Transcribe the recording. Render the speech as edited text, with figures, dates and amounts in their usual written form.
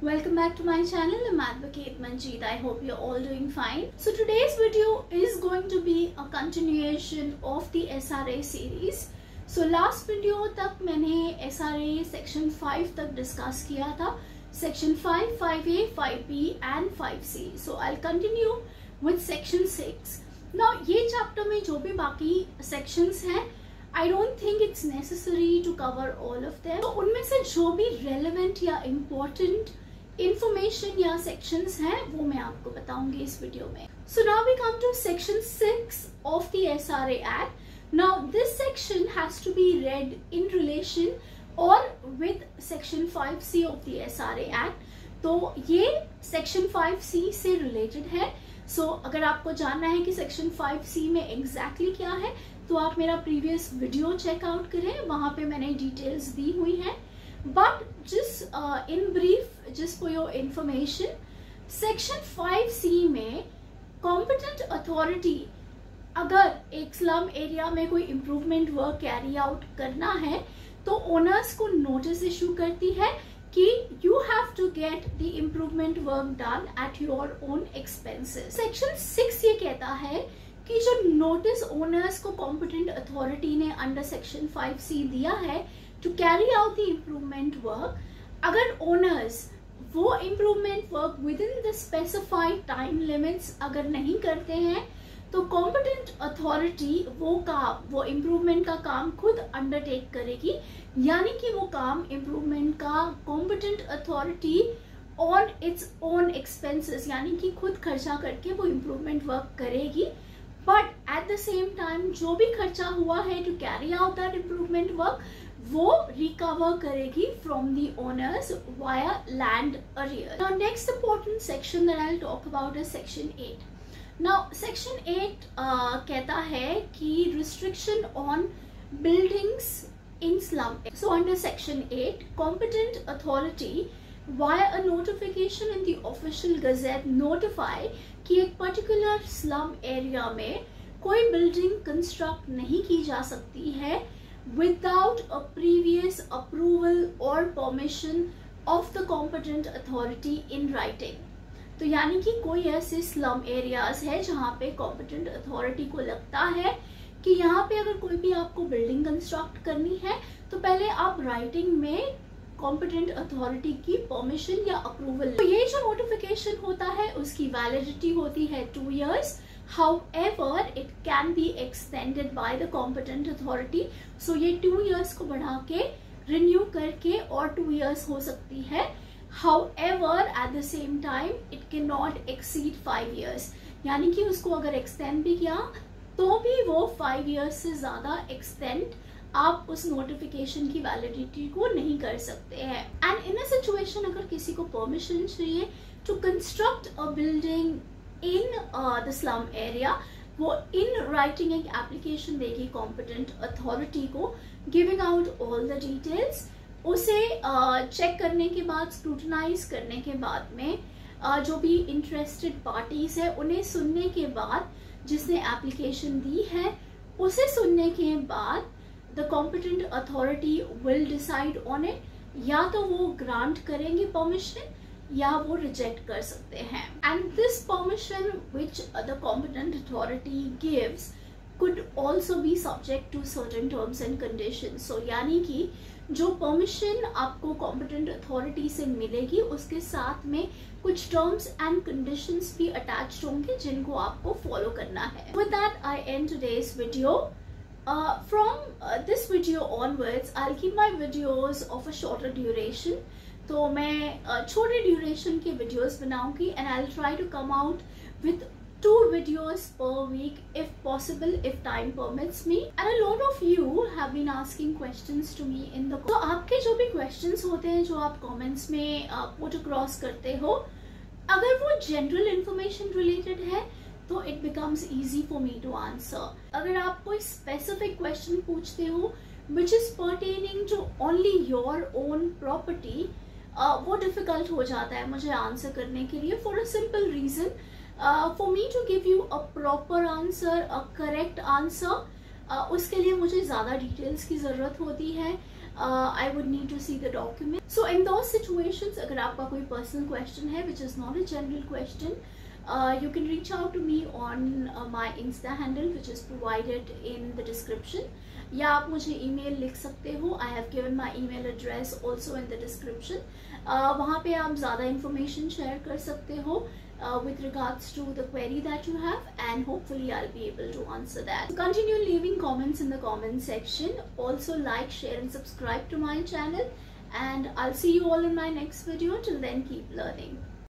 Welcome back to my channel. I'm Advocate Manjeet. I hope you're all doing fine. So today's video is going to be a continuation of the SRA series. So last video तक मैंने SRA section 5 तक discuss किया था. Section 5, 5A, 5B and 5C. So I'll continue with section 6. Now ये chapter में जो भी बाकी sections हैं, I don't think it's necessary to cover all of them. तो उनमें से जो भी relevant या important information या sections हैं वो मैं आपको बताऊंगी इस वीडियो में. So now we come to section 6 of the SRA Act. Now this section has to be read in relation or with section 5C of the SRA Act. तो ये section 5C से related है. So अगर आपको जानना है कि section 5C में exactly क्या है तो आप मेरा previous video check out करें, वहां पे मैंने details दी हुई हैं. But just in brief, just for your information, section 5C में competent authority अगर एक slum area में कोई improvement work carry out करना है तो owners को notice issue करती है कि you have to get the improvement work done at your own expenses. Section 6 ये कहता है कि जो notice owners को competent authority ने under section 5C दिया है to carry out the improvement work, अगर owners वो improvement work within the specified time limits अगर नहीं करते हैं तो competent authority वो improvement का काम खुद undertake करेगी, यानी कि वो काम improvement का competent authority on its own expenses यानी कि खुद खर्चा करके वो improvement work करेगी. But at the same time जो भी खर्चा हुआ है to carry out that improvement work वो recover करेगी from the owners via land arrears. Now next important section that I'll talk about is section 8. Now section 8 कहता है कि restriction on buildings in slum. So under section 8, competent authority via a notification in the official gazette notify कि एक particular slum area में कोई building construct नहीं की जा सकती है without a previous approval or permission of the competent authority in writing. तो यानी कि कोई ऐसे slum areas है जहाँ पे competent authority को लगता है कि यहाँ पे अगर कोई भी आपको building construct करनी है तो पहले आप writing में competent authority की permission या approval. तो ये जो notification होता है उसकी validity होती है 2 years. However, it can be extended by the competent authority. So ये 2 years को बढ़ा के renew करके और 2 years हो सकती है. However, at the same time, it cannot exceed 5 years. यानी कि उसको अगर extend भी किया तो भी वो 5 years से ज़्यादा extend आप उस notification की validity को नहीं कर सकते हैं. And in a situation अगर किसी को permission चाहिए to construct a building in the slum area, वो in writing एक application देगी competent authority को, giving out all the details. उसे check करने के बाद, scrutinize करने के बाद में जो भी interested parties है उन्हें सुनने के बाद, जिसने application दी है उसे सुनने के बाद the competent authority will decide on it. या तो वो grant करेंगे permission या वो रिजेक्ट कर सकते हैं. And this permission which the competent authority gives could also be subject to certain terms and conditions. So यानी कि जो परमिशन आपको कॉम्पिटेंट अथॉरिटी से मिलेगी उसके साथ में कुछ टर्म्स एंड कंडीशंस भी अटैच्ड होंगे जिनको आपको फॉलो करना है. With that I and today's video. From this video onwards, I'll keep my videos of a shorter duration. तो मैं छोटे ड्यूरेशन के वीडियोस बनाऊंगी and I will try to come out with 2 videos per week if possible, if time permits me. And a lot of you have been asking questions to me in the तो आपके जो भी questions होते हैं जो आप comments में put across करते हो, अगर वो general information related है तो it becomes easy for me to answer. अगर आप कोई specific question पूछते हो which is pertaining to only your own property, वो डिफिकल्ट हो जाता है मुझे आंसर करने के लिए for a simple reason. For me to give you a proper answer, a correct answer, उसके लिए मुझे ज़्यादा डिटेल्स की ज़रूरत होती है. I would need to see the document. So in those situations, अगर आपका कोई personal question है which is not a general question, you can reach out to me on my Insta handle which is provided in the description. या आप मुझे email लिख सकते हो. I have given my email address also in the description. वहाँ पे आप ज़्यादा information share कर सकते हो with regards to the query that you have, and hopefully I'll be able to answer that. So continue leaving comments in the comment section. Also like, share and subscribe to my channel, and I'll see you all in my next video. Till then, keep learning.